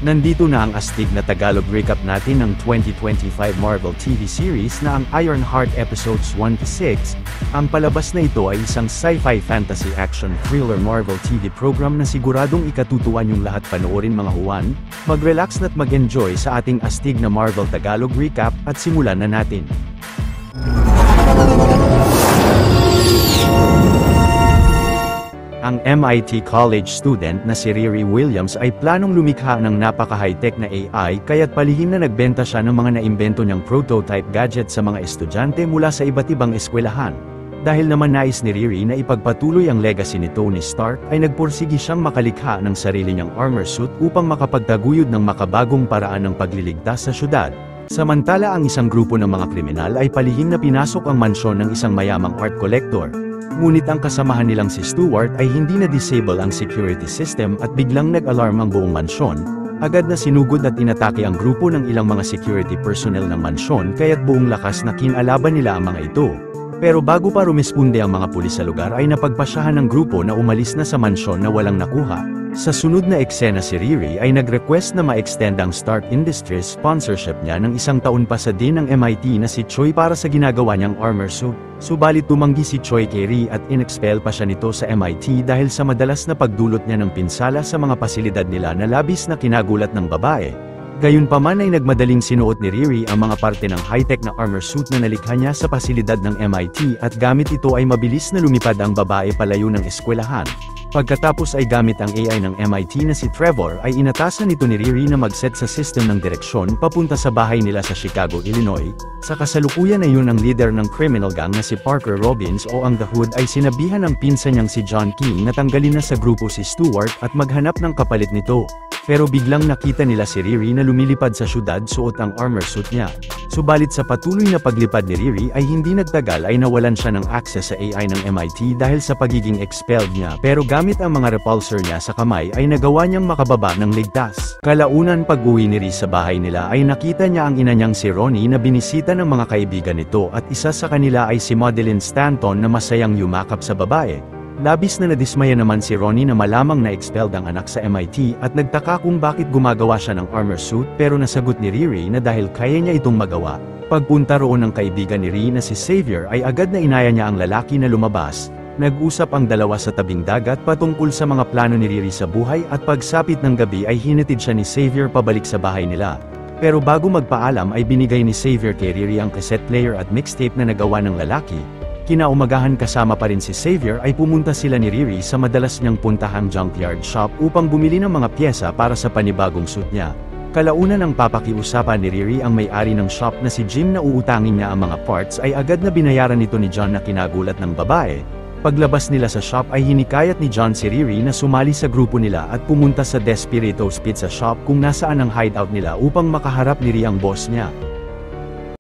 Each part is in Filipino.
Nandito na ang astig na Tagalog recap natin ng 2025 Marvel TV series na ang Ironheart Episodes 1-6. Ang palabas na ito ay isang sci-fi fantasy action thriller Marvel TV program na siguradong ikatutuwa niyong lahat panoorin mga huwan. Mag-relax na't mag-enjoy sa ating astig na Marvel Tagalog recap at simulan na natin. Ang MIT college student na si Riri Williams ay planong lumikha ng napaka-high-tech na AI kaya't palihim na nagbenta siya ng mga naimbento niyang prototype gadget sa mga estudyante mula sa iba't ibang eskwelahan. Dahil naman nais ni Riri na ipagpatuloy ang legacy ni Tony Stark ay nagpursigi siyang makalikha ng sarili niyang armor suit upang makapagtaguyod ng makabagong paraan ng pagliligtas sa syudad. Samantala ang isang grupo ng mga kriminal ay palihim na pinasok ang mansyon ng isang mayamang art collector. Ngunit ang kasamahan nilang si Stuart ay hindi na-disable ang security system at biglang nag-alarm ang buong mansyon. Agad na sinugod at inatake ang grupo ng ilang mga security personnel ng mansyon kaya't buong lakas na kinalaban nila ang mga ito. Pero bago pa rumisponde ang mga pulis sa lugar ay napagpasyahan ng grupo na umalis na sa mansyon na walang nakuha. Sa sunod na eksena si Riri ay nag-request na ma-extend ang Stark Industries sponsorship niya ng isang taon pa sa dean ng MIT na si Choi para sa ginagawa niyang armor suit. Subalit tumanggi si Choi kay Riri at in-expel pa siya nito sa MIT dahil sa madalas na pagdulot niya ng pinsala sa mga pasilidad nila na labis na kinagulat ng babae. Gayunpaman ay nagmadaling sinuot ni Riri ang mga parte ng high-tech na armor suit na nalikha niya sa pasilidad ng MIT at gamit ito ay mabilis na lumipad ang babae palayo ng eskwelahan. Pagkatapos ay gamit ang AI ng MIT na si Trevor ay inatasan nito ni Riri na mag-set sa system ng direksyon papunta sa bahay nila sa Chicago, Illinois. Sa kasalukuyan ay yun ang leader ng criminal gang na si Parker Robbins o ang The Hood ay sinabihan ng pinsan niyang si John King na tanggalin na sa grupo si Stuart at maghanap ng kapalit nito. Pero biglang nakita nila si Riri na lumilipad sa syudad suot ang armor suit niya. Subalit sa patuloy na paglipad ni Riri ay hindi nagtagal ay nawalan siya ng access sa AI ng MIT dahil sa pagiging expelled niya pero gamit ang mga repulsor niya sa kamay ay nagawa niyang makababa ng ligtas. Kalaunan pag-uwi ni Riri sa bahay nila ay nakita niya ang ina niyang si Ronnie na binisita ng mga kaibigan nito at isa sa kanila ay si Madeline Stanton na masayang yumakap sa babae. Labis na nadismaya naman si Ronnie na malamang na-expelled ang anak sa MIT at nagtaka kung bakit gumagawa siya ng armor suit pero nasagot ni Riri na dahil kaya niya itong magawa. Pagpunta roon ng kaibigan ni Riri na si Xavier ay agad na inaya niya ang lalaki na lumabas. Nag-usap ang dalawa sa tabing dagat patungkol sa mga plano ni Riri sa buhay at pagsapit ng gabi ay hinatid siya ni Xavier pabalik sa bahay nila. Pero bago magpaalam ay binigay ni Xavier kay Riri ang cassette player at mixtape na nagawa ng lalaki. Kinaumagahan kasama pa rin si Xavier ay pumunta sila ni Riri sa madalas niyang puntahang junkyard shop upang bumili ng mga pyesa para sa panibagong suit niya. Kalaunan ng papakiusapan ni Riri ang may-ari ng shop na si Jim na uutangin niya ang mga parts ay agad na binayaran nito ni John na kinagulat ng babae. Paglabas nila sa shop ay hinikayat ni John si Riri na sumali sa grupo nila at pumunta sa Desperitos Pizza Shop kung nasaan ang hideout nila upang makaharap ni Riri ang boss niya.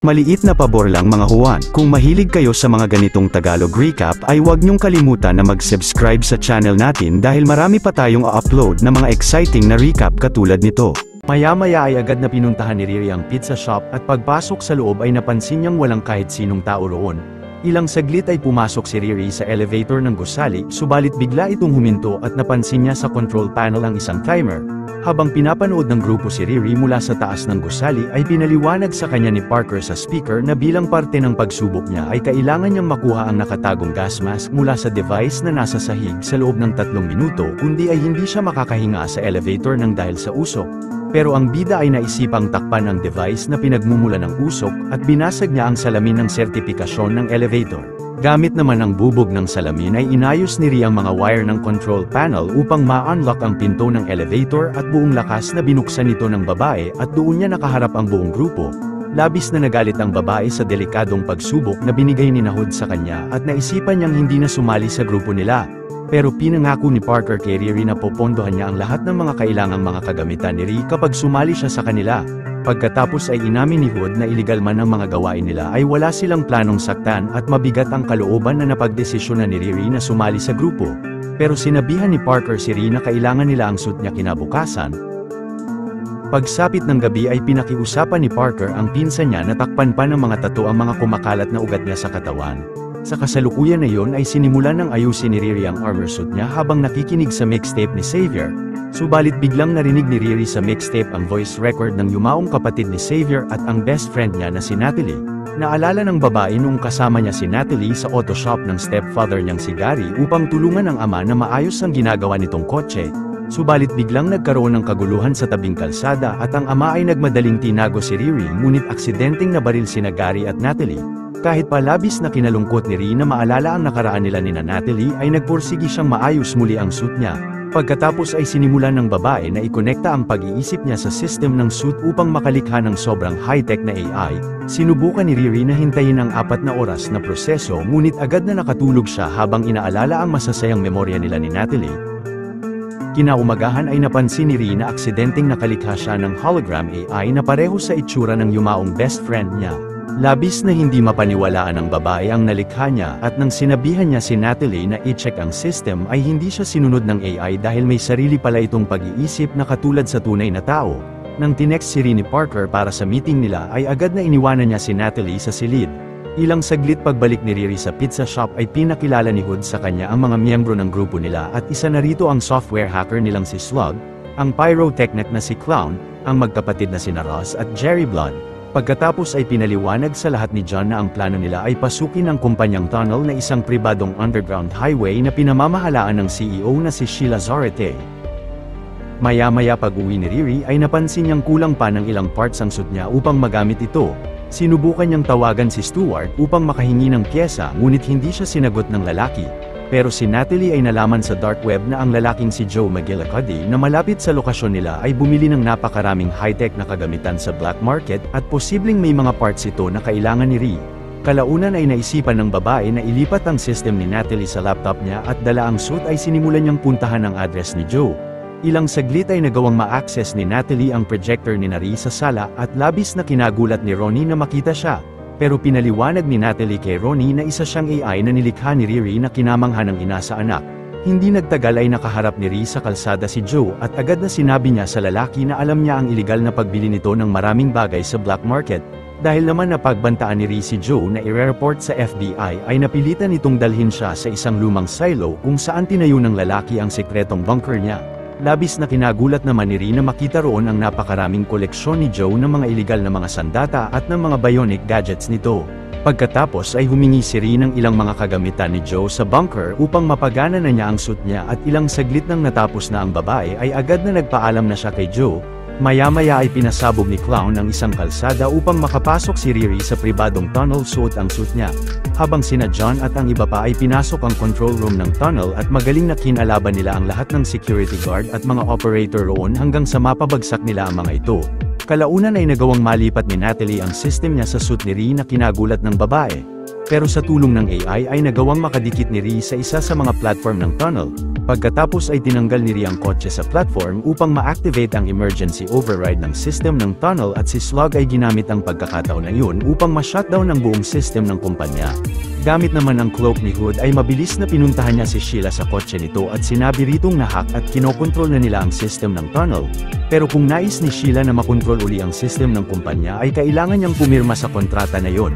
Maliit na pabor lang mga huwan, kung mahilig kayo sa mga ganitong Tagalog recap ay huwag niyong kalimutan na mag-subscribe sa channel natin dahil marami pa tayong upload na mga exciting na recap katulad nito. Maya-maya ay agad na pinuntahan ni Riri ang pizza shop at pagpasok sa loob ay napansin niyang walang kahit sinong tao roon. Ilang saglit ay pumasok si Riri sa elevator ng gusali, subalit bigla itong huminto at napansin niya sa control panel ang isang timer. Habang pinapanood ng grupo si Riri mula sa taas ng gusali ay pinaliwanag sa kanya ni Parker sa speaker na bilang parte ng pagsubok niya ay kailangan niyang makuha ang nakatagong gas mask mula sa device na nasa sahig sa loob ng 3 minuto kundi ay hindi siya makakahinga sa elevator ng dahil sa usok. Pero ang bida ay naisipang takpan ang device na pinagmumula ng usok at binasag niya ang salamin ng sertipikasyon ng elevator. Gamit naman ang bubog ng salamin ay inayos ni Riri ang mga wire ng control panel upang ma-unlock ang pinto ng elevator at buong lakas na binuksan ito ng babae at doon niya nakaharap ang buong grupo. Labis na nagalit ang babae sa delikadong pagsubok na binigay ni Hood sa kanya at naisipan niyang hindi na sumali sa grupo nila. Pero pinangako ni Parker kay Riri na popondohan niya ang lahat ng mga kailangang mga kagamitan ni Riri kapag sumali siya sa kanila. Pagkatapos ay inamin ni Hood na iligal man ang mga gawain nila ay wala silang planong saktan at mabigat ang kalooban na napagdesisyonan ni Riri na sumali sa grupo. Pero sinabihan ni Parker si Riri na kailangan nila ang suit niya kinabukasan. Pagsapit ng gabi ay pinakiusapan ni Parker ang pinsan niya na takpan pa ng mga tattoo ang mga kumakalat na ugat niya sa katawan. Sa kasalukuyan na yon ay sinimulan ng ayusin ni Riri ang armor suit niya habang nakikinig sa mixtape ni Xavier. Subalit biglang narinig ni Riri sa mixtape ang voice record ng yumaong kapatid ni Xavier at ang best friend niya na si Natalie. Naalala ng babae noong kasama niya si Natalie sa auto shop ng stepfather niyang si Gary upang tulungan ang ama na maayos ang ginagawa nitong kotse. Subalit biglang nagkaroon ng kaguluhan sa tabing kalsada at ang ama ay nagmadaling tinago si Riri ngunit aksidenteng nabaril sina Gary at Natalie. Kahit pa labis na kinalungkot ni Riri na maalala ang nakaraan nila ni Natalie ay nagpursigi siyang maayos muli ang suit niya. Pagkatapos ay sinimulan ng babae na ikonekta ang pag-iisip niya sa system ng suit upang makalikha ng sobrang high-tech na AI. Sinubukan ni Riri na hintayin ang 4 na oras na proseso ngunit agad na nakatulog siya habang inaalala ang masasayang memorya nila ni Natalie. Kinaumagahan ay napansin ni Riri na aksidenteng nakalikha siya ng hologram AI na pareho sa itsura ng yumaong best friend niya. Labis na hindi mapaniwalaan ng babae ang nalikha niya at nang sinabihan niya si Natalie na i-check ang system ay hindi siya sinunod ng AI dahil may sarili pala itong pag-iisip na katulad sa tunay na tao. Nang tinext si Riri ni Parker para sa meeting nila ay agad na iniwanan niya si Natalie sa silid. Ilang saglit pagbalik ni Riri sa pizza shop ay pinakilala ni Hood sa kanya ang mga miyembro ng grupo nila at isa na rito ang software hacker nilang si Slug, ang pyrotechnic na si Clown, ang magkapatid na sina Ross at Jerry Blood. Pagkatapos ay pinaliwanag sa lahat ni John na ang plano nila ay pasukin ang kumpanyang tunnel na isang pribadong underground highway na pinamamahalaan ng CEO na si Sheila Zarate. Maya-maya pag-uwi ni Riri ay napansin niyang kulang pa ng ilang parts ang suit niya upang magamit ito. Sinubukan niyang tawagan si Stuart upang makahingi ng pyesa ngunit hindi siya sinagot ng lalaki. Pero si Natalie ay nalaman sa dark web na ang lalaking si Joe McGillicuddy na malapit sa lokasyon nila ay bumili ng napakaraming high-tech na kagamitan sa black market at posibleng may mga parts ito na kailangan ni Riri. Kalaunan ay naisipan ng babae na ilipat ang system ni Natalie sa laptop niya at dala ang suit ay sinimulan niyang puntahan ang address ni Joe. Ilang saglit ay nagawang ma-access ni Natalie ang projector ni Riri sa sala at labis na kinagulat ni Ronnie na makita siya. Pero pinaliwanag ni Natalie kay Ronnie na isa siyang AI na nilikha ni Riri na kinamangha ng ina sa anak. Hindi nagtagal ay nakaharap ni Riri sa kalsada si Joe at agad na sinabi niya sa lalaki na alam niya ang iligal na pagbili nito ng maraming bagay sa black market. Dahil naman napagbantaan ni Riri si Joe na i-report sa FBI ay napilitan itong dalhin siya sa isang lumang silo kung saan tinayo ng lalaki ang sekretong bunker niya. Labis na kinagulat naman ni Riri na makita roon ang napakaraming koleksyon ni Joe ng mga iligal na mga sandata at ng mga bionic gadgets nito. Pagkatapos ay humingi si Riri ng ilang mga kagamitan ni Joe sa bunker upang mapagana na niya ang suit niya at ilang saglit nang natapos na ang babae ay agad na nagpaalam na siya kay Joe. Maya-maya ay pinasabog ni Clown ang isang kalsada upang makapasok si Riri sa pribadong tunnel suot ang suit niya. Habang sina John at ang iba pa ay pinasok ang control room ng tunnel at magaling na kinalaban nila ang lahat ng security guard at mga operator roon hanggang sa mapabagsak nila ang mga ito. Kalaunan ay nagawang malipat ni Natalie ang system niya sa suit ni Riri na kinagulat ng babae. Pero sa tulong ng AI ay nagawang makadikit ni Riri sa isa sa mga platform ng tunnel. Pagkatapos ay tinanggal ni Riri ang kotse sa platform upang ma-activate ang emergency override ng system ng tunnel at si Slug ay ginamit ang pagkakataon na yun upang ma-shutdown ang buong system ng kumpanya. Gamit naman ang cloak ni Hood ay mabilis na pinuntahan niya si Sheila sa kotse nito at sinabi ritong na-hack at kinokontrol na nila ang system ng tunnel. Pero kung nais ni Sheila na makontrol uli ang system ng kumpanya ay kailangan niyang pumirma sa kontrata na yon.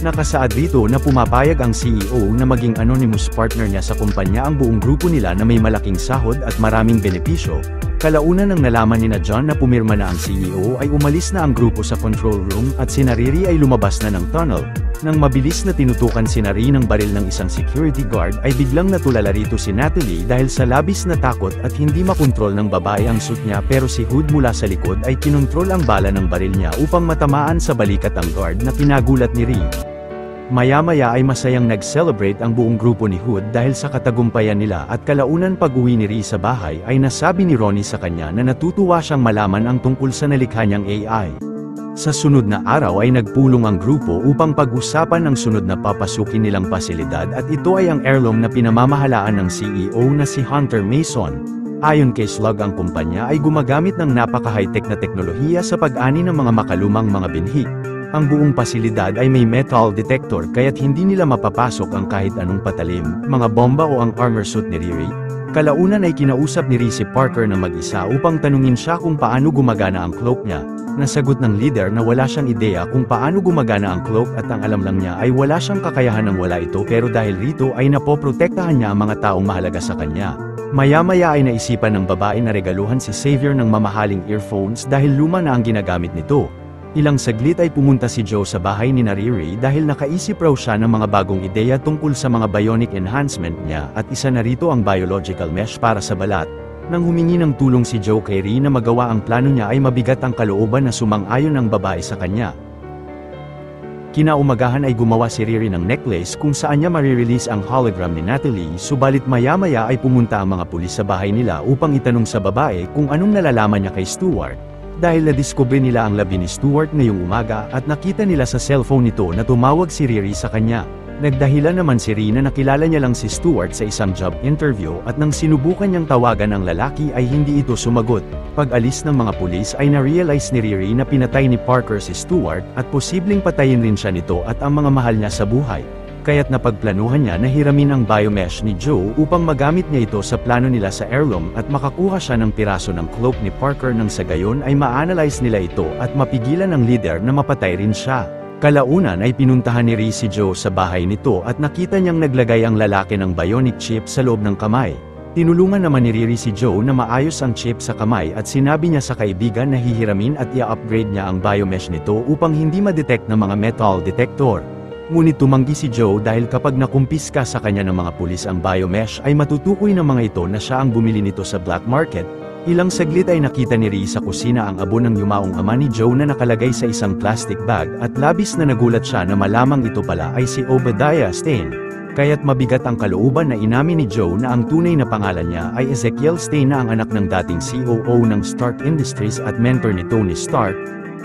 Nakasaad rito na pumapayag ang CEO na maging anonymous partner niya sa kumpanya ang buong grupo nila na may malaking sahod at maraming benepisyo. Kalaunan nang nalaman ni John na pumirma na ang CEO ay umalis na ang grupo sa control room at si Riri ay lumabas na ng tunnel. Nang mabilis na tinutukan si Riri ng baril ng isang security guard ay biglang natulala rito si Natalie dahil sa labis na takot at hindi makontrol ng babae ang suit niya pero si Hood mula sa likod ay kinontrol ang bala ng baril niya upang matamaan sa balikat ang guard na pinagulat ni Riri. Maya-maya ay masayang nag-celebrate ang buong grupo ni Hood dahil sa katagumpayan nila at kalaunan pag-uwi ni Riri sa bahay ay nasabi ni Ronnie sa kanya na natutuwa siyang malaman ang tungkol sa nalikha niyang AI. Sa sunod na araw ay nagpulong ang grupo upang pag-usapan ang sunod na papasukin nilang pasilidad at ito ay ang heirloom na pinamamahalaan ng CEO na si Hunter Mason. Ayon kay Slug ang kumpanya ay gumagamit ng napaka-high-tech na teknolohiya sa pag-ani ng mga makalumang mga binhi. Ang buong pasilidad ay may metal detector kaya't hindi nila mapapasok ang kahit anong patalim, mga bomba o ang armor suit ni Riri. Kalaunan ay kinausap ni Riri si Parker na mag-isa upang tanungin siya kung paano gumagana ang cloak niya. Nasagot ng leader na wala siyang ideya kung paano gumagana ang cloak at ang alam lang niya ay wala siyang kakayahan ng wala ito pero dahil rito ay napoprotektahan niya ang mga taong mahalaga sa kanya. Maya-maya ay naisipan ng babae na regaluhan si Xavier ng mamahaling earphones dahil luma na ang ginagamit nito. Ilang saglit ay pumunta si Joe sa bahay ni Riri dahil nakaisip raw siya ng mga bagong ideya tungkol sa mga bionic enhancement niya at isa na rito ang biological mesh para sa balat. Nang humingi ng tulong si Joe kay Riri na magawa ang plano niya ay mabigat ang kalooban na sumang-ayon ng babae sa kanya. Kinaumagahan ay gumawa si Riri ng necklace kung saan niya marirelease ang hologram ni Natalie subalit maya-maya ay pumunta ang mga pulis sa bahay nila upang itanong sa babae kung anong nalalaman niya kay Stuart. Dahil nadiskubre nila ang labi ni Stuart ngayong umaga at nakita nila sa cellphone nito na tumawag si Riri sa kanya. Nagdahilan naman si Riri na nakilala niya lang si Stuart sa isang job interview at nang sinubukan niyang tawagan ang lalaki ay hindi ito sumagot. Pag-alis ng mga pulis ay na-realize ni Riri na pinatay ni Parker si Stuart at posibleng patayin rin siya nito at ang mga mahal niya sa buhay. Kaya't napagplanuhan niya na hiramin ang biomesh ni Joe upang magamit niya ito sa plano nila sa heirloom at makakuha siya ng piraso ng cloak ni Parker nang sa gayon ay ma-analyze nila ito at mapigilan ng leader na mapatay rin siya. Kalaunan ay pinuntahan ni Riri si Joe sa bahay nito at nakita niyang naglagay ang lalaki ng bionic chip sa loob ng kamay. Tinulungan naman ni Riri si Joe na maayos ang chip sa kamay at sinabi niya sa kaibigan na hihiramin at i-upgrade niya ang biomesh nito upang hindi ma-detect ng mga metal detector. Ngunit tumanggi si Joe dahil kapag nakumpiska sa kanya ng mga pulis ang biomesh ay matutukoy ng mga ito na siya ang bumili nito sa black market. Ilang saglit ay nakita ni Riri sa kusina ang abo ng yumaong ama ni Joe na nakalagay sa isang plastic bag at labis na nagulat siya na malamang ito pala ay si Obadiah Stane. Kaya't mabigat ang kalooban na inamin ni Joe na ang tunay na pangalan niya ay Ezekiel Stane na ang anak ng dating COO ng Stark Industries at mentor ni Tony Stark.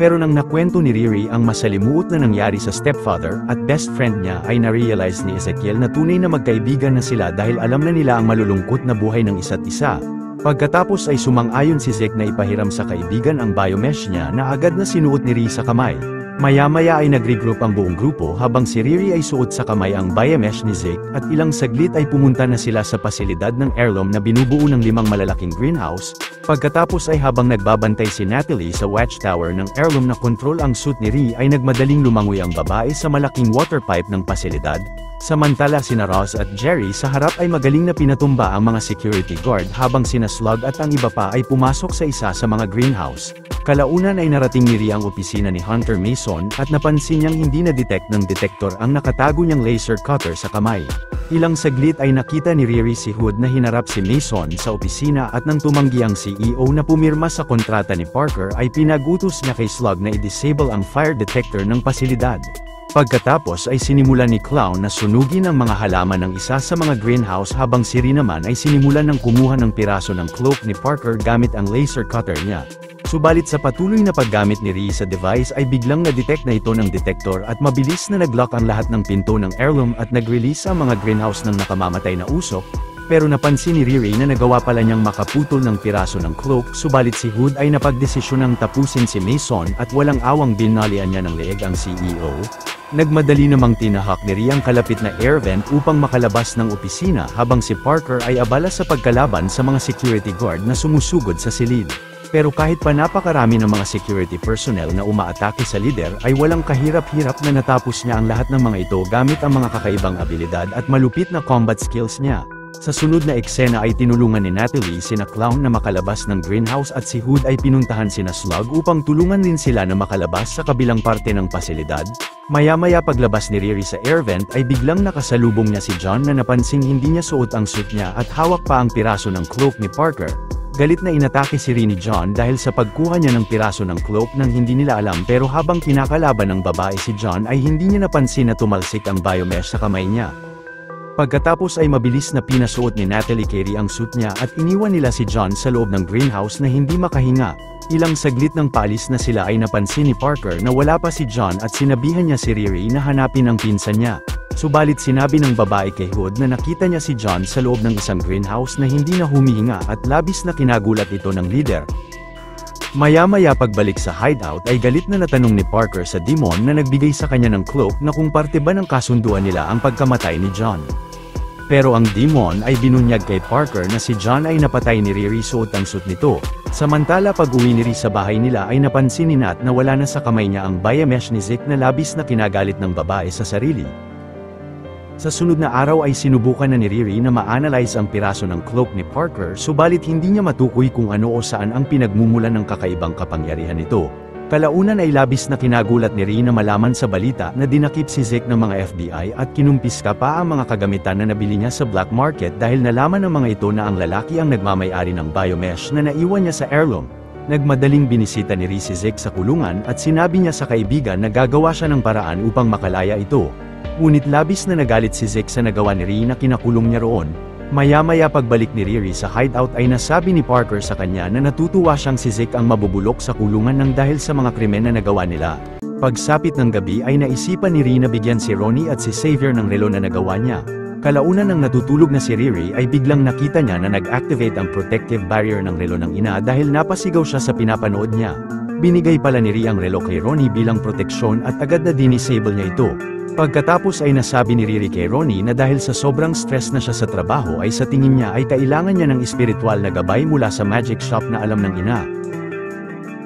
Pero nang nakwento ni Riri ang masalimuot na nangyari sa stepfather at best friend niya ay na-realize ni Ezekiel na tunay na magkaibigan na sila dahil alam na nila ang malulungkot na buhay ng isa't isa. Pagkatapos ay sumang-ayon si Zeke na ipahiram sa kaibigan ang biomesh niya na agad na sinuot ni Riri sa kamay. Maya-maya ay nag-regroup ang buong grupo habang si Riri ay suot sa kamay ang biomesh ni Zeke at ilang saglit ay pumunta na sila sa pasilidad ng heirloom na binubuo ng 5 malalaking greenhouse. Pagkatapos ay habang nagbabantay si Natalie sa watchtower ng heirloom na control ang suit ni Riri ay nagmadaling lumangoy ang babae sa malaking water pipe ng pasilidad. Samantala sina Ross at Jerry sa harap ay magaling na pinatumba ang mga security guard habang sina Slug at ang iba pa ay pumasok sa isa sa mga greenhouse. Kalaunan ay narating ni Riri ang opisina ni Hunter Mason at napansin niyang hindi na-detect ng detektor ang nakatago niyang laser cutter sa kamay. Ilang saglit ay nakita ni Riri si Hood na hinarap si Mason sa opisina at nang tumanggi ang CEO na pumirma sa kontrata ni Parker ay pinag-utos niya kay Slug na i-disable ang fire detector ng pasilidad. Pagkatapos ay sinimulan ni Clown na sunugin ang mga halaman ng isa sa mga greenhouse habang si Riri naman ay sinimulan ng kumuha ng piraso ng cloak ni Parker gamit ang laser cutter niya. Subalit sa patuloy na paggamit ni Riri sa device ay biglang na-detect na ito ng detektor at mabilis na nag-lock ang lahat ng pinto ng heirloom at nag-release ang mga greenhouse ng nakamamatay na usok. Pero napansin ni Riri na nagawa pala niyang makaputol ng piraso ng cloak subalit si Hood ay napagdesisyonang tapusin si Mason at walang awang binalian niya ng leeg ang CEO. Nagmadali namang tinahak ni Riri ang kalapit na air vent upang makalabas ng opisina habang si Parker ay abala sa pagkalaban sa mga security guard na sumusugod sa silid. Pero kahit pa napakarami ng mga security personnel na umaatake sa leader ay walang kahirap-hirap na natapos niya ang lahat ng mga ito gamit ang mga kakaibang abilidad at malupit na combat skills niya. Sa sunod na eksena ay tinulungan ni Natalie sina Clown na makalabas ng greenhouse at si Hood ay pinuntahan sina Slug upang tulungan din sila na makalabas sa kabilang parte ng pasilidad. Maya-maya paglabas ni Riri sa air vent ay biglang nakasalubong niya si John na napansing hindi niya suot ang suit niya at hawak pa ang piraso ng cloak ni Parker. Galit na inatake si Riri ni John dahil sa pagkuha niya ng piraso ng cloak nang hindi nila alam pero habang kinakalaban ng babae si John ay hindi niya napansin na tumalsik ang biomesh sa kamay niya. Pagkatapos ay mabilis na pinasuot ni Natalie Carey ang suit niya at iniwan nila si John sa loob ng greenhouse na hindi makahinga. Ilang saglit ng paalis na sila ay napansin ni Parker na wala pa si John at sinabihan niya si Riri na hanapin ang pinsan niya. Subalit sinabi ng babae kay Hood na nakita niya si John sa loob ng isang greenhouse na hindi na humihinga at labis na kinagulat ito ng leader. Maya-maya pagbalik sa hideout ay galit na natanong ni Parker sa demon na nagbigay sa kanya ng cloak na kung parte ba ng kasunduan nila ang pagkamatay ni John. Pero ang demon ay binunyag kay Parker na si John ay napatay ni Riri suot ang suit nito. Samantala pag-uwi ni Riri sa bahay nila ay napansin ni Nat na wala na sa kamay niya ang biomesh ni Zeke na labis na kinagalit ng babae sa sarili. Sa sunod na araw ay sinubukan na ni Riri na ma-analyze ang piraso ng cloak ni Parker subalit hindi niya matukoy kung ano o saan ang pinagmumulan ng kakaibang kapangyarihan nito. Kalaunan ay labis na kinagulat ni Riri na malaman sa balita na dinakip si Zeke ng mga FBI at kinumpiska pa ang mga kagamitan na nabili niya sa black market dahil nalaman ng mga ito na ang lalaki ang nagmamay-ari ng biomesh na naiwan niya sa heirloom. Nagmadaling binisita ni Riri si Zeke sa kulungan at sinabi niya sa kaibigan na gagawa siya ng paraan upang makalaya ito. Ngunit labis na nagalit si Zeke sa nagawa ni Riri na kinakulong niya roon. Maya-maya pagbalik ni Riri sa hideout ay nasabi ni Parker sa kanya na natutuwa siyang si Zeke ang mabubulok sa kulungan ng dahil sa mga krimen na nagawa nila. Pagsapit ng gabi ay naisipan ni Riri na bigyan si Ronnie at si Xavier ng relo na nagawa niya. Kalaunan ng natutulog na si Riri ay biglang nakita niya na nag-activate ang protective barrier ng relo ng ina dahil napasigaw siya sa pinapanood niya. Binigay pala ni Riri ang relo kay Ronnie bilang proteksyon at agad na dinisable niya ito. Pagkatapos ay nasabi ni Riri kay Ronnie na dahil sa sobrang stress na siya sa trabaho ay sa tingin niya ay kailangan niya ng espiritual na gabay mula sa magic shop na alam ng ina.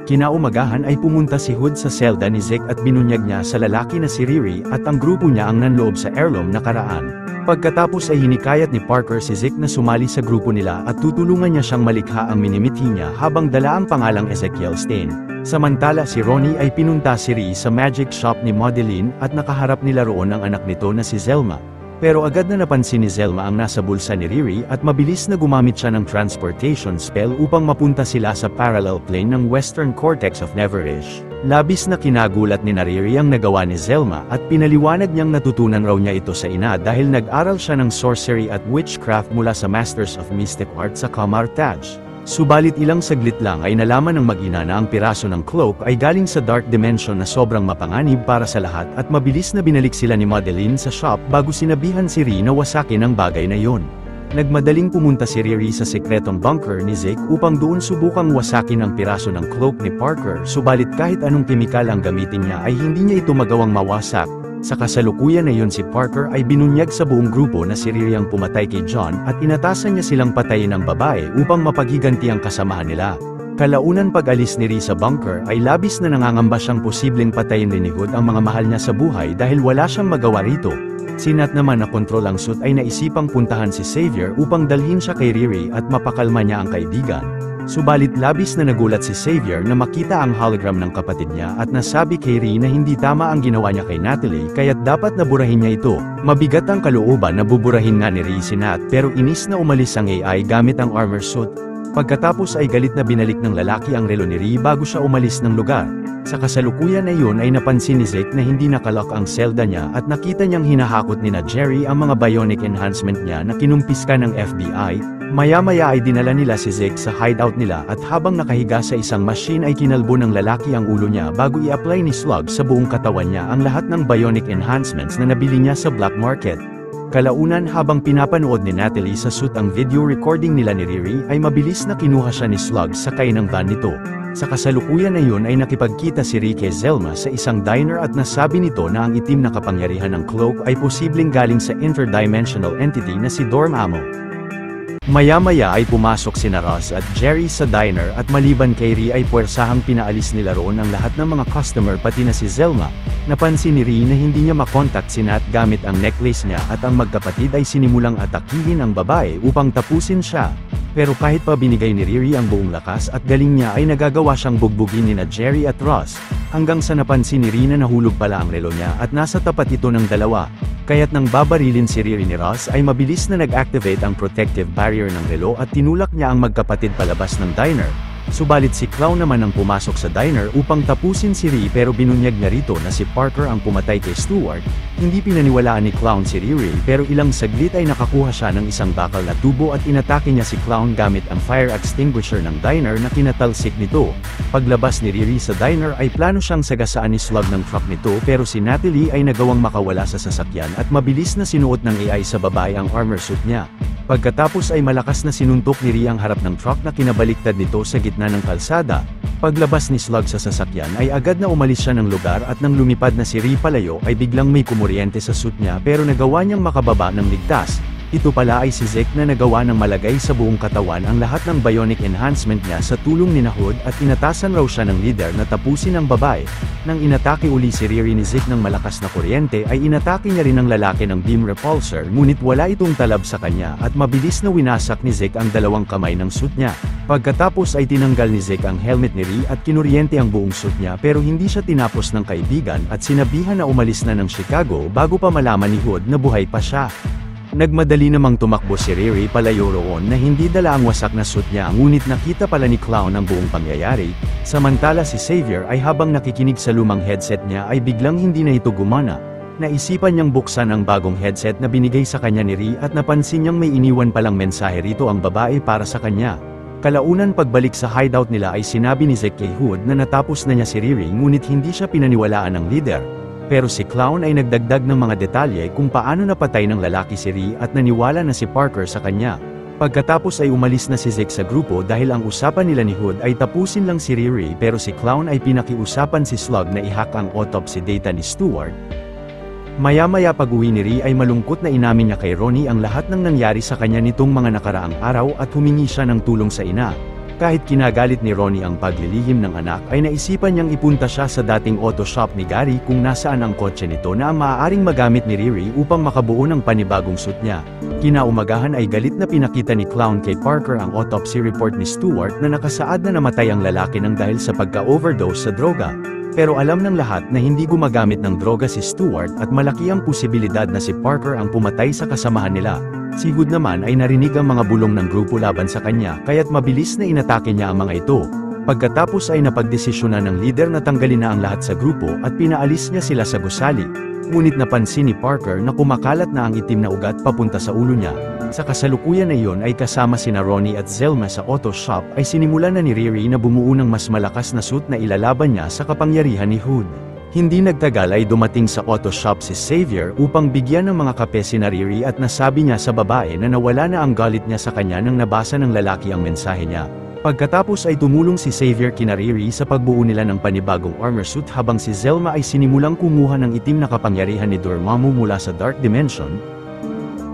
Kinaumagahan ay pumunta si Hood sa selda ni Zeke at binunyag niya sa lalaki na si Riri at ang grupo niya ang nanloob sa heirloom nakaraan. Pagkatapos ay hinikayat ni Parker si Zeke na sumali sa grupo nila at tutulungan niya siyang malikha ang minimithi niya habang dala ang pangalang Ezekiel Stain. Samantala si Ronnie ay pinunta si Riri sa magic shop ni Madeline at nakaharap nila roon ang anak nito na si Zelma. Pero agad na napansin ni Zelma ang nasa bulsa ni Riri at mabilis na gumamit siya ng transportation spell upang mapunta sila sa parallel plane ng western cortex of Neverish. Labis na kinagulat ni Riri ang nagawa ni Zelma at pinaliwanag niyang natutunan raw niya ito sa ina dahil nag-aral siya ng sorcery at witchcraft mula sa Masters of Mystic Art sa Kamar Taj. Subalit ilang saglit lang ay nalaman ng mag-ina na ang piraso ng cloak ay galing sa dark dimension na sobrang mapanganib para sa lahat at mabilis na binalik sila ni Madeline sa shop bago sinabihan si Riri na wasakin ang bagay na yon. Nagmadaling pumunta si Riri sa sekretong bunker ni Zeke upang doon subukang wasakin ang piraso ng cloak ni Parker subalit kahit anong kemikal ang gamitin niya ay hindi niya ito magawang mawasak. Sa kasalukuyan na yun si Parker ay binunyag sa buong grupo na si Riri ang pumatay kay John at inatasan niya silang patayin ang babae upang mapaghiganti ang kasamahan nila. Kalaunan pag-alis ni Riri sa bunker ay labis na nangangamba siyang posibleng patayin ni Hood ang mga mahal niya sa buhay dahil wala siyang magawa rito. Si Nat naman na kontrol ang suit ay naisipang puntahan si Xavier upang dalhin siya kay Riri at mapakalma niya ang kaibigan. Subalit labis na nagulat si Xavier na makita ang hologram ng kapatid niya at nasabi kay Riri na hindi tama ang ginawa niya kay Natalie kaya't dapat naburahin niya ito. Mabigat ang kalooban na buburahin nga ni Riri si Nat pero inis na umalis ang AI gamit ang armor suit. Pagkatapos ay galit na binalik ng lalaki ang relo ni Riri bago siya umalis ng lugar. Sa kasalukuyan na iyon ay napansin ni Zeke na hindi nakalock ang selda niya at nakita niyang hinahakot ni na Jerry ang mga bionic enhancement niya na kinumpiska ng FBI. Maya-maya ay dinala nila si Zeke sa hideout nila at habang nakahiga sa isang machine ay kinalbo ng lalaki ang ulo niya bago i-apply ni Slug sa buong katawan niya ang lahat ng bionic enhancements na nabili niya sa black market. Kalaunan habang pinapanood ni Natalie sa suit ang video recording nila ni Riri ay mabilis na kinuha siya ni Slug sakay ng van nito. Sa kasalukuyan na yun ay nakipagkita si Riri kay Zelma sa isang diner at nasabi nito na ang itim na kapangyarihan ng cloak ay posibleng galing sa interdimensional entity na si Dormammu. Maya-maya ay pumasok sina Ross at Jerry sa diner at maliban kay Riri ay puwersahang pinaalis nila roon ang lahat ng mga customer pati na si Zelma. Napansin ni Riri na hindi niya makontakt si Nat gamit ang necklace niya at ang magkapatid ay sinimulang atakihin ang babae upang tapusin siya. Pero kahit pa binigay ni Riri ang buong lakas at galing niya ay nagagawa siyang bugbugin ni na Jerry at Ross, hanggang sa napansin ni Riri na nahulog pala ang relo niya at nasa tapat ito ng dalawa. Kaya't nang babarilin si Riri ni Ross ay mabilis na nag-activate ang protective barrier ng relo at tinulak niya ang magkapatid palabas ng diner. Subalit si Clown naman ang pumasok sa diner upang tapusin si Riri pero binunyag niya rito na si Parker ang pumatay kay Stuart. Hindi pinaniwalaan ni Clown si Riri pero ilang saglit ay nakakuha siya ng isang bakal na tubo at inatake niya si Clown gamit ang fire extinguisher ng diner na kinatalsik nito. Paglabas ni Riri sa diner ay plano siyang sagasaan ni Slug ng truck nito pero si Natalie ay nagawang makawala sa sasakyan at mabilis na sinuot ng AI sa babae ang armor suit niya. Pagkatapos ay malakas na sinuntok ni Riri ang harap ng truck na kinabaliktad nito sa gitna ng kalsada. Paglabas ni Slug sa sasakyan ay agad na umalis siya ng lugar at nang lumipad na si Ree palayo ay biglang may kumuryente sa suit niya pero nagawa niyang makababa ng ligtas. Ito pala ay si Zeke na nagawa ng malagay sa buong katawan ang lahat ng bionic enhancement niya sa tulong ni Hood at inatasan raw siya ng leader na tapusin ang babae. Nang inatake uli si Riri ni Zeke ng malakas na kuryente ay inatake niya rin ang lalaki ng beam repulsor ngunit wala itong talab sa kanya at mabilis na winasak ni Zeke ang dalawang kamay ng suit niya. Pagkatapos ay tinanggal ni Zeke ang helmet ni Ree at kinuryente ang buong suit niya pero hindi siya tinapos ng kaibigan at sinabihan na umalis na ng Chicago bago pa malaman ni Hood na buhay pa siya. Nagmadali namang tumakbo si Riri palayo roon na hindi dala ang wasak na suit niya ngunit nakita pala ni Clown ang buong pangyayari, samantala si Xavier ay habang nakikinig sa lumang headset niya ay biglang hindi na ito gumana. Naisipan niyang buksan ang bagong headset na binigay sa kanya ni Ree at napansin niyang may iniwan palang mensahe rito ang babae para sa kanya. Kalaunan pagbalik sa hideout nila ay sinabi ni Zeke kay Hood na natapos na niya si Riri ngunit hindi siya pinaniwalaan ng leader. Pero si Clown ay nagdagdag ng mga detalye kung paano napatay ng lalaki si Ree at naniwala na si Parker sa kanya. Pagkatapos ay umalis na si Zeke sa grupo dahil ang usapan nila ni Hood ay tapusin lang si Riri pero si Clown ay pinakiusapan si Slug na i-hack ang autopsy data ni Stewart. Maya-maya pag-uwi ni Ree ay malungkot na inamin niya kay Ronnie ang lahat ng nangyari sa kanya nitong mga nakaraang araw at humingi siya ng tulong sa ina. Kahit kinagalit ni Ronnie ang paglilihim ng anak ay naisipan niyang ipunta siya sa dating auto shop ni Gary kung nasaan ang kotse nito na maaaring magamit ni Riri upang makabuo ng panibagong suit niya. Kinaumagahan ay galit na pinakita ni Clown kay Parker ang autopsy report ni Stewart na nakasaad na namatay ang lalaki nang dahil sa pagka-overdose sa droga. Pero alam ng lahat na hindi gumagamit ng droga si Stewart at malaki ang posibilidad na si Parker ang pumatay sa kasamahan nila. Si Hood naman ay narinig ang mga bulong ng grupo laban sa kanya kaya't mabilis na inatake niya ang mga ito. Pagkatapos ay napagdesisyonan ng leader na tanggalin na ang lahat sa grupo at pinaalis niya sila sa gusali. Ngunit napansin ni Parker na kumakalat na ang itim na ugat papunta sa ulo niya. Sa kasalukuyan na iyon ay kasama sina Ronnie at Zelma sa auto shop ay sinimulan na ni Riri na bumuo ng mas malakas na suit na ilalaban niya sa kapangyarihan ni Hood. Hindi nagtagal ay dumating sa auto shop si Xavier upang bigyan ng mga kape si Riri at nasabi niya sa babae na nawala na ang galit niya sa kanya nang nabasa ng lalaki ang mensahe niya. Pagkatapos ay tumulong si Xavier kina Riri sa pagbuo nila ng panibagong armor suit habang si Zelma ay sinimulang kumuha ng itim na kapangyarihan ni Dormammu mula sa Dark Dimension.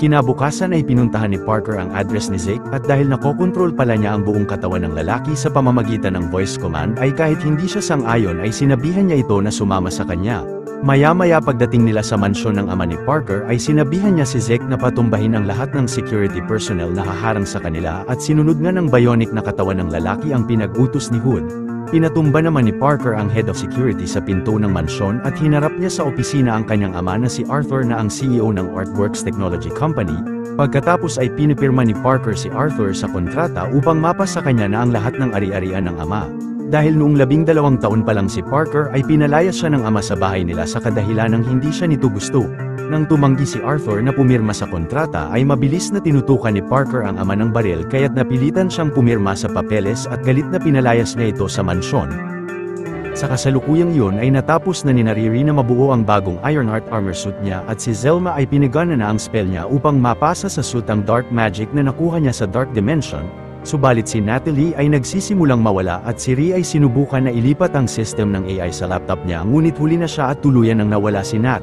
Kinabukasan ay pinuntahan ni Parker ang address ni Zeke at dahil nakokontrol pala niya ang buong katawan ng lalaki sa pamamagitan ng voice command ay kahit hindi siya sang-ayon ay sinabihan niya ito na sumama sa kanya. Maya-maya pagdating nila sa mansyon ng ama ni Parker ay sinabihan niya si Zeke na patumbahin ang lahat ng security personnel na haharang sa kanila at sinunod nga ng bionic na katawan ng lalaki ang pinag-utos ni Hood. Pinatumba naman ni Parker ang head of security sa pinto ng mansyon at hinarap niya sa opisina ang kanyang ama na si Arthur na ang CEO ng Artworks Technology Company. Pagkatapos ay pinipirma ni Parker si Arthur sa kontrata upang mapasa kanya na ang lahat ng ari-arian ng ama. Dahil noong 12 taon pa lang si Parker ay pinalayas siya ng ama sa bahay nila sa kadahilan ng hindi siya nito gusto. Nang tumanggi si Arthur na pumirma sa kontrata ay mabilis na tinutukan ni Parker ang ama ng baril kaya't napilitan siyang pumirma sa papeles at galit na pinalayas niya ito sa mansyon. Sa kasalukuyang yun ay natapos na ni Riri na mabuo ang bagong Ironheart armor suit niya at si Zelma ay pinagana na ang spell niya upang mapasa sa suit ang dark magic na nakuha niya sa Dark Dimension. Subalit si Natalie ay nagsisimulang mawala at si Ree ay sinubukan na ilipat ang system ng AI sa laptop niya ngunit huli na siya at tuluyan nang nawala si Nat.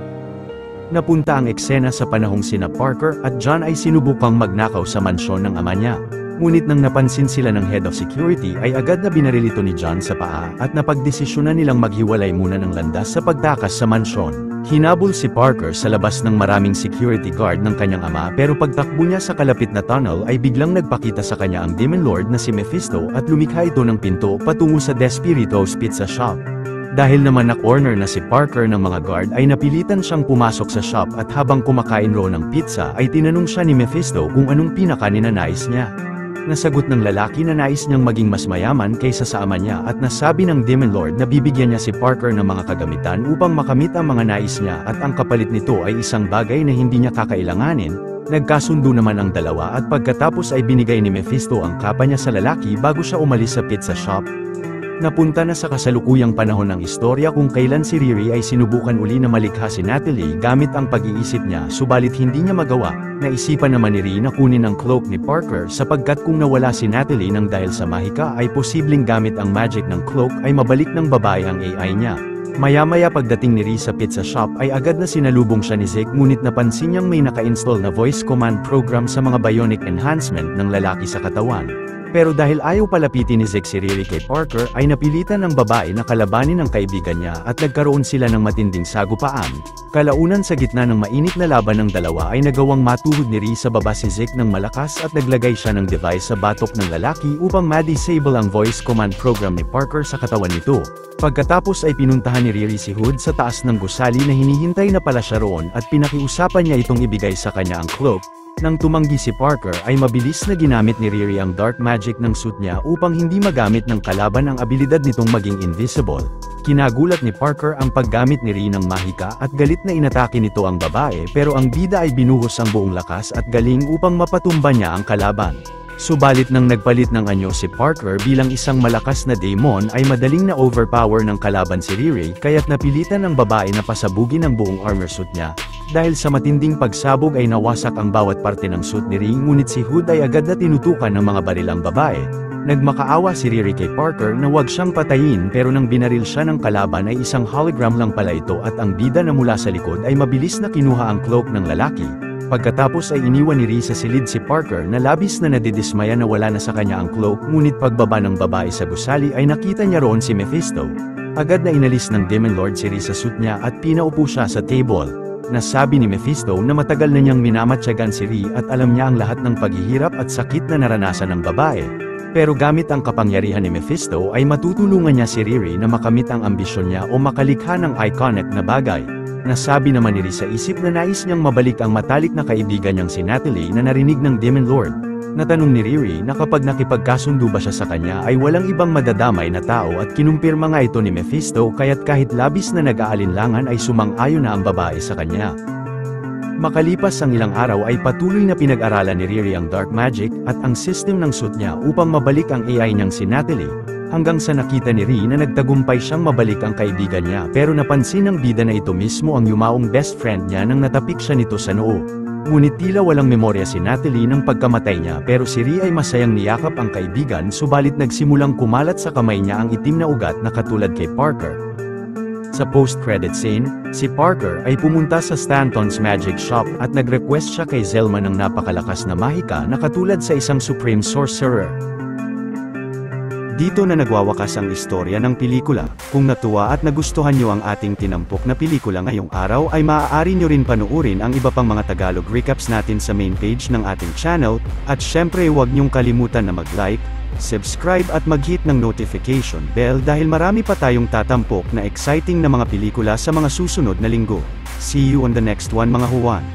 Napunta ang eksena sa panahong sina Parker at John ay sinubukang magnakaw sa mansyon ng ama niya. Ngunit nang napansin sila ng head of security ay agad na binaril ito ni John sa paa at napagdesisyonan nilang maghiwalay muna ng landas sa pagtakas sa mansyon. Hinabol si Parker sa labas ng maraming security guard ng kanyang ama pero pagtakbo niya sa kalapit na tunnel ay biglang nagpakita sa kanya ang Demon Lord na si Mephisto at lumikha ito ng pinto patungo sa Despirito's Pizza Shop. Dahil naman na-corner na si Parker ng mga guard ay napilitan siyang pumasok sa shop at habang kumakain raw ng pizza ay tinanong siya ni Mephisto kung anong pinaka-ninanais niya. Nasagot ng lalaki na nais niyang maging mas mayaman kaysa sa ama niya at nasabi ng Demon Lord na bibigyan niya si Parker ng mga kagamitan upang makamit ang mga nais niya at ang kapalit nito ay isang bagay na hindi niya kakailanganin. Nagkasundo naman ang dalawa at pagkatapos ay binigay ni Mephisto ang kapa niya sa lalaki bago siya umalis sa pizza shop. Napunta na sa kasalukuyang panahon ng istorya kung kailan si Riri ay sinubukan uli na malikha si Natalie gamit ang pag-iisip niya subalit hindi niya magawa. Naisipan naman ni Riri na kunin ang cloak ni Parker sapagkat kung nawala si Natalie nang dahil sa mahika ay posibleng gamit ang magic ng cloak ay mabalik ng babae ang AI niya. Maya-maya pagdating ni Riri sa pizza shop ay agad na sinalubong siya ni Zeke ngunit napansin niyang may naka-install na voice command program sa mga bionic enhancement ng lalaki sa katawan. Pero dahil ayaw palapitin ni Zeke si Riri kay Parker ay napilitan ng babae na kalabanin ang kaibigan niya at nagkaroon sila ng matinding sagupaan. Kalaunan sa gitna ng mainit na laban ng dalawa ay nagawang matuhod ni Riri sa baba si Zeke ng malakas at naglagay siya ng device sa batok ng lalaki upang ma-disable ang voice command program ni Parker sa katawan nito. Pagkatapos ay pinuntahan ni Riri si Hood sa taas ng gusali na hinihintay na pala siya roon at pinakiusapan niya itong ibigay sa kanya ang cloak. Nang tumanggi si Parker ay mabilis na ginamit ni Riri ang dark magic ng suit niya upang hindi magamit ng kalaban ang abilidad nitong maging invisible. Kinagulat ni Parker ang paggamit ni Riri ng mahika at galit na inatake nito ang babae pero ang bida ay binuhos ang buong lakas at galing upang mapatumba niya ang kalaban. Subalit nang nagpalit ng anyo si Parker bilang isang malakas na daemon ay madaling na overpower ng kalaban si Riri kaya't napilitan ng babae na pasabugin ang buong armor suit niya. Dahil sa matinding pagsabog ay nawasak ang bawat parte ng suit ni Riri ngunit si Hood ay agad na tinutukan ng mga barilang babae. Nagmakaawa si Riri kay Parker na huwag siyang patayin pero nang binaril siya ng kalaban ay isang hologram lang pala ito at ang bida na mula sa likod ay mabilis na kinuha ang cloak ng lalaki. Pagkatapos ay iniwan ni Riri sa silid si Parker na labis na nadidismaya na wala na sa kanya ang cloak ngunit pagbaba ng babae sa gusali ay nakita niya roon si Mephisto. Agad na inalis ng Demon Lord si Riri sa suit niya at pinaupo siya sa table. Nasabi ni Mephisto na matagal na niyang minamatyagan si Riri at alam niya ang lahat ng paghihirap at sakit na naranasan ng babae. Pero gamit ang kapangyarihan ni Mephisto ay matutulungan niya si Riri na makamit ang ambisyon niya o makalikha ng iconic na bagay. Nasabi naman ni Riri sa isip na nais niyang mabalik ang matalik na kaibigan niyang si Natalie na narinig ng Demon Lord. Natanong ni Riri na kapag nakipagkasundo ba siya sa kanya ay walang ibang madadamay na tao at kinumpirma nga ito ni Mephisto kaya't kahit labis na nag-aalinlangan ay sumang-ayon na ang babae sa kanya. Makalipas ang ilang araw ay patuloy na pinag-aralan ni Riri ang dark magic at ang system ng suit niya upang mabalik ang AI niyang si Natalie. Hanggang sa nakita ni Riri na nagtagumpay siyang mabalik ang kaibigan niya pero napansin ng bida na ito mismo ang yumaong best friend niya nang natapik siya nito sa noo. Ngunit tila walang memorya si Natalie ng pagkamatay niya pero si Riri ay masayang niyakap ang kaibigan subalit nagsimulang kumalat sa kamay niya ang itim na ugat na katulad kay Parker. Sa post-credit scene, si Parker ay pumunta sa Stanton's Magic Shop at nag-request siya kay Zelma ng napakalakas na mahika na katulad sa isang Supreme Sorcerer. Dito na nagwawakas ang istorya ng pelikula. Kung natuwa at nagustuhan nyo ang ating tinampok na pelikula ngayong araw ay maaari nyo rin panuorin ang iba pang mga Tagalog recaps natin sa main page ng ating channel, at syempre huwag nyong kalimutan na mag-like, subscribe at mag-hit ng notification bell dahil marami pa tayong tatampok na exciting na mga pelikula sa mga susunod na linggo. See you on the next one mga Juan.